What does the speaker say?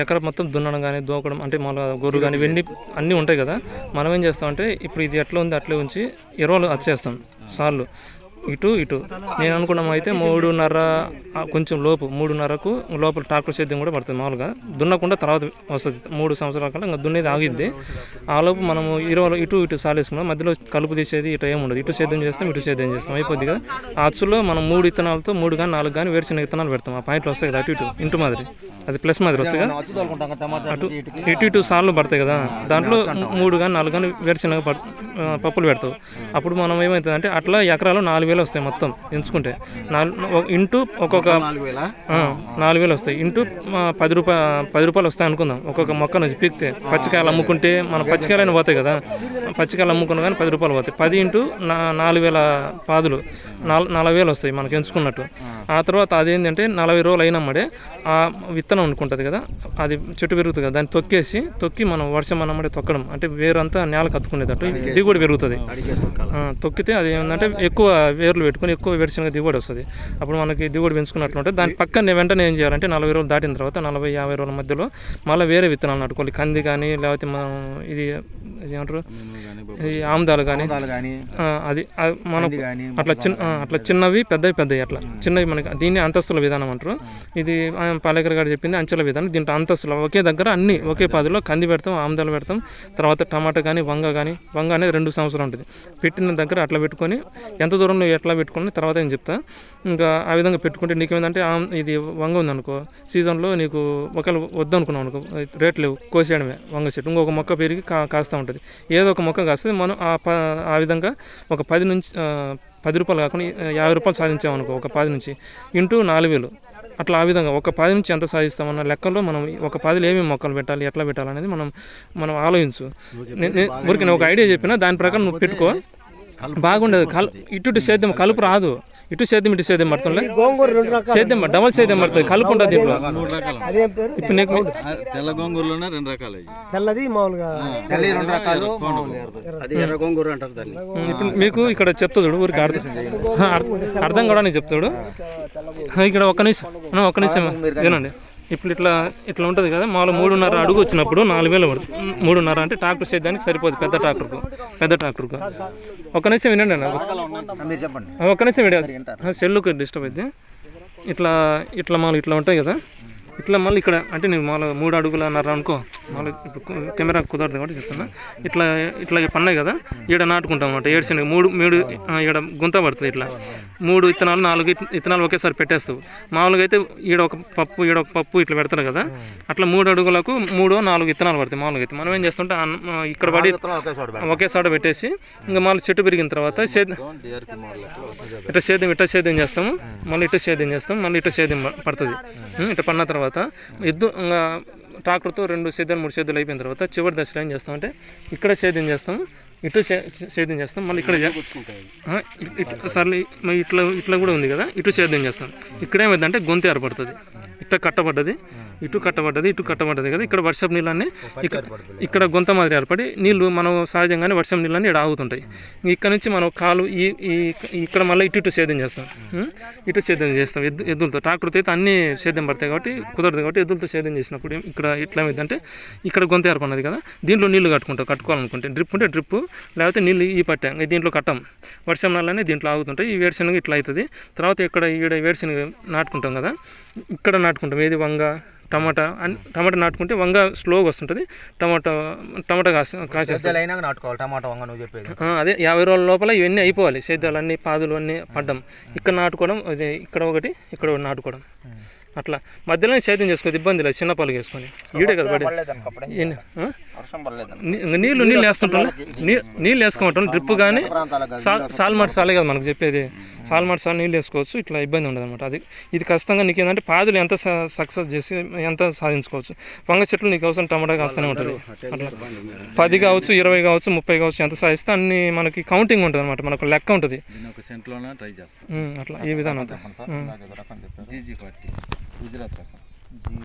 ఎకర మొత్తం దున్నడం కానీ దూకడం అంటే మళ్ళీ గొర్రెలు కానీ ఇవన్నీ అన్నీ ఉంటాయి కదా. మనం ఏం చేస్తామంటే ఇప్పుడు ఇది ఎట్లా ఉంది అట్లే ఉంచి ఎరువులు వచ్చేస్తాం సార్లు ఇటు ఇటు. నేను అనుకున్నాం అయితే 3:30 కొంచెం లోపు 3:30కు లోపల ట్రాక్టర్ సేద్యం కూడా పడుతుంది. మామూలుగా దున్నకుండా తర్వాత వస్తుంది 3 సంవత్సరాల కల్లా ఇంకా దున్నేది ఆగిద్ది. ఆ లోపు మనము ఇటు ఇటు సాలేసుకున్నాం, మధ్యలో కలుపు తీసేది ఇటు ఏముండదు. ఇటు సేద్యం చేస్తాం ఇటు సేద్యం చేస్తాం అయిపోద్ది కదా. ఆ అచ్చులో మనం 3 విత్తనాలతో 3 కానీ 4 కానీ వేరుశనగ విత్తనాలు పెడతాం. ఆ పాయింట్లు వస్తాయి కదా అటు ఇటు ఇంటి మాదిరి, అది ప్లస్ మాదిరి వస్తాయి కదా. అటు ఇటు ఇటు సార్లు పడతాయి కదా, దాంట్లో 3 కానీ 4 కానీ వేరుశనగ పప్పులు పెడతావు. అప్పుడు మనం ఏమవుతుంది అంటే అట్లా ఎకరాలు 4,000 వస్తాయి మొత్తం ఎంచుకుంటే. ఇంటూ ఒక్కొక్క 4,000 వస్తాయి. ఇంటూ 10 రూపాయలు వస్తాయి అనుకుందాం ఒక్కొక్క మొక్క నుంచి పీక్తే. పచ్చికాయలు అమ్ముకుంటే మన పచ్చికాయలైనా పోతాయి కదా, పచ్చికాయలు అమ్ముకున్నా కానీ 10 రూపాయలు పోతాయి. 10 ఇంటూ 4,000 పాదులు 40,000 వస్తాయి మనకు ఎంచుకున్నట్టు. ఆ తర్వాత అదేంటంటే 40 రోజులు అయినమ్మడే ఆ విత్తనం అనుకుంటుంది కదా, అది చెట్టు పెరుగుతుంది కదా, దాన్ని తొక్కి మనం వర్షం అన్నమ్మడే తొక్కడం అంటే వేరంతా నేల కత్తుకునేటట్టు దిగుబడి పెరుగుతుంది. తొక్కితే అది ఏంటంటే ఎక్కువ వేర్లు పెట్టుకుని ఎక్కువ వేరుశనగ దిగుబడి వస్తుంది. అప్పుడు మనకి దిగుబడి పెంచుకున్నట్లు ఉంటుంది. దాని పక్కన వెంటనే ఏం చేయాలంటే 40 రోజులు దాటిన తర్వాత 40-50 రోజుల మధ్యలో మళ్ళీ వేరే విత్తనాలు నాటుకోవాలి. కంది కానీ లేకపోతే మనం ఇది ఏమంటారు ఈ ఆముదాలు కానీ అది మనం అట్లా చిన్నవి పెద్దవి అట్లా చిన్నవి మనకి దీన్ని అంతస్తుల విధానం అంటారు. ఇది పాలేకర్ గారు చెప్పింది అంచెల విధానం. దీంట్లో అంతస్తులు ఒకే దగ్గర అన్ని ఒకే పాదులో కంది పెడతాం, ఆముదాలు పెడతాం, తర్వాత టమాటా కానీ వంగ అనేది 2 సంవత్సరాలు ఉంటుంది. పెట్టిన దగ్గర అట్లా పెట్టుకొని ఎంత దూరంలో ఎట్లా పెట్టుకుని తర్వాత నేను చెప్తా. ఇంకా ఆ విధంగా పెట్టుకుంటే నీకేంటంటే ఇది వంగ ఉందనుకో సీజన్లో నీకు ఒకవేళ వద్దనుకున్నాం అనుకో రేట్ లేవు కోసేయడమే వంగ చెట్టు, ఇంకొక మొక్క పెరిగి కాస్తూ ఉంటుంది. ఏదో ఒక మొక్క కాస్తే మనం ఆ విధంగా ఒక 10 రూపాయలు కాకుండా 50 రూపాయలు సాధించామనుకో ఒక 10 నుంచి ఇంటూ 4,000 అట్లా. ఆ విధంగా ఒక 10 నుంచి ఎంత సాధిస్తామన్న లెక్కల్లో మనం ఒక 10లో ఏమేమి మొక్కలు పెట్టాలి ఎట్లా పెట్టాలనేది మనం ఆలోచించు. ఊరికి నేను ఒక ఐడియా చెప్పినా దాని ప్రకారం నువ్వు పెట్టుకో, బాగుండదు. ఇటు సేద్యం కలుపు రాదు, ఇటు సేద్యం ఇటు సేద్యం పడుతుంది. సేద్యం డబల్ సేద్యం పడుతుంది, కలుపు ఉంటుంది దీంట్లో. ఇప్పుడు నీకు తెల్ల గోంగూరలోనే 2 రకాలు, తెల్లది మామూలుగా ఇప్పుడు మీకు ఇక్కడ చెప్తాడు ఊరికి అర్థం కూడా నేను చెప్తాడు. ఇక్కడ ఒక్క నిమిషం ఏనండి. ఇప్పుడు ఇట్లా ఉంటుంది కదా, మామూలు 3.5 అడుగు వచ్చినప్పుడు 4,000 పడుతుంది. 3.5 అంటే ట్రాక్టర్ సేద్యానికి సరిపోదు పెద్ద ట్రాక్టర్కు. ఒక నిమిషం వినండి నాకు, ఒక నిమిషం వినండి, సెల్లుకి డిస్టర్బ్ అయితే. ఇట్లా మామూలు ఇట్లా ఉంటాయి కదా, ఇట్లా మళ్ళీ ఇక్కడ అంటే నేను మామూలుగా 3 అడుగులన్నర అనుకో, మామూలు ఇప్పుడు కెమెరా కుదరదు కాబట్టి చెప్తున్నా. ఇట్లా పన్నాయి కదా, ఈడ నాటుకుంటాం అన్నమాట. ఏడ్చని 3 ఈడ గుంత పడుతుంది. ఇట్లా 3 విత్తనాలు 4 విత్తనాలు ఒకేసారి పెట్టేస్తావు. మామూలుగా అయితే ఈడ ఒక పప్పు ఇట్లా పెడతారు కదా, అట్లా 3 అడుగులకు 3-4 విత్తనాలు పడతాయి. మామూలుగా అయితే మనం ఏం చేస్తుంటే ఇక్కడ పడి ఒకేసారి పెట్టేసి ఇంకా మళ్ళీ చెట్టు పెరిగిన తర్వాత ఇట్లా సేద్యం చేస్తాము, మళ్ళీ ఇటు సేద్యం చేస్తాం, మళ్ళీ ఇటు సేద్యం పడుతుంది. ఇట్లా పన్న తర్వాత ట్రాక్టర్తో 2 సేద్యాలు 3 సేద్యాలు అయిపోయిన తర్వాత చివరి దశలో ఏం చేస్తామంటే ఇక్కడ సేద్యం చేస్తాము, ఇటు సేద్యం చేస్తాం, మళ్ళీ ఇక్కడ సర్లే ఇట్లా కూడా ఉంది కదా, ఇటు సేద్యం చేస్తాం. ఇక్కడ ఏమైందంటే గొంతు ఏర్పడుతుంది, ఇటు కట్టబడ్డది ఇటు కట్టబడ్డది కదా. ఇక్కడ వర్షపు నీళ్ళన్నీ ఇక్కడ గొంత మాదిరి ఏర్పడి నీళ్ళు మనం సహజంగానే వర్షం నీళ్ళన్నీ ఇక్కడ ఆగుతుంటాయి. ఇక్కడ నుంచి మనం కాలు ఇక్కడ మళ్ళీ ఇటు సేద్యం చేస్తాం, ఎద్దులతో. ట్రాక్టర్తో అయితే అన్ని సేద్యం పడతాయి కాబట్టి కుదరదు కాబట్టి ఎద్దులతో సేద్యం చేసినప్పుడు ఇక్కడ ఇట్లా ఏమైందంటే ఇక్కడ గొంత ఏర్పడినది కదా, దీంట్లో నీళ్లు కట్టుకోవాలనుకుంటే డ్రిప్ ఉంటే డ్రిప్, లేకపోతే నీళ్ళు పట్టాం దీంట్లో కట్టం. వర్షం నీళ్ళనే దీంట్లో ఆగుతుంటాయి. ఈ వేరుశనగ ఇట్లా అవుతుంది. తర్వాత ఈడ వేరుశనగ నాటుకుంటాం కదా, ఇక్కడ నాటుకుంటాం ఏది వంగ టమాటా నాటుకుంటే వంగ స్లోగా వస్తుంటుంది. టమాటా కాసేస్తాం. అదే 50 రోజుల లోపల ఇవన్నీ అయిపోవాలి, సేద్యాలన్నీ పాదులు అన్నీ పడ్డం. ఇక్కడ నాటుకోవడం, అదే ఇక్కడ ఒకటి నాటుకోవడం. అట్లా మధ్యలో సేద్యం చేసుకోవద్దు, ఇబ్బంది లేదు. చిన్న పాలు వేసుకొని ఈడే కదా పడి నీళ్ళు వేస్తుంటాం, నీళ్ళు వేసుకోవటం డ్రిప్ కానీ సాల్మాట్ సాలే కదా మనకు చెప్పేది. సాల్మాట్ సాల్ నీళ్ళు వేసుకోవచ్చు, ఇట్లా ఇబ్బంది ఉండదు అనమాట. ఇది ఖచ్చితంగా నీకు ఏంటంటే పాదులు ఎంత సక్సెస్ చేసి ఎంత సాధించుకోవచ్చు. వంగ చెట్లు నీకు అవసరం టమాటా కాస్తూనే ఉంటుంది. అట్లా 10 కావచ్చు 20 కావచ్చు 30 కావచ్చు ఎంత సాధిస్తే అన్ని మనకి కౌంటింగ్ ఉంటుంది అనమాట, మనకు లెక్క ఉంటుంది. అట్లా ఈ విధానం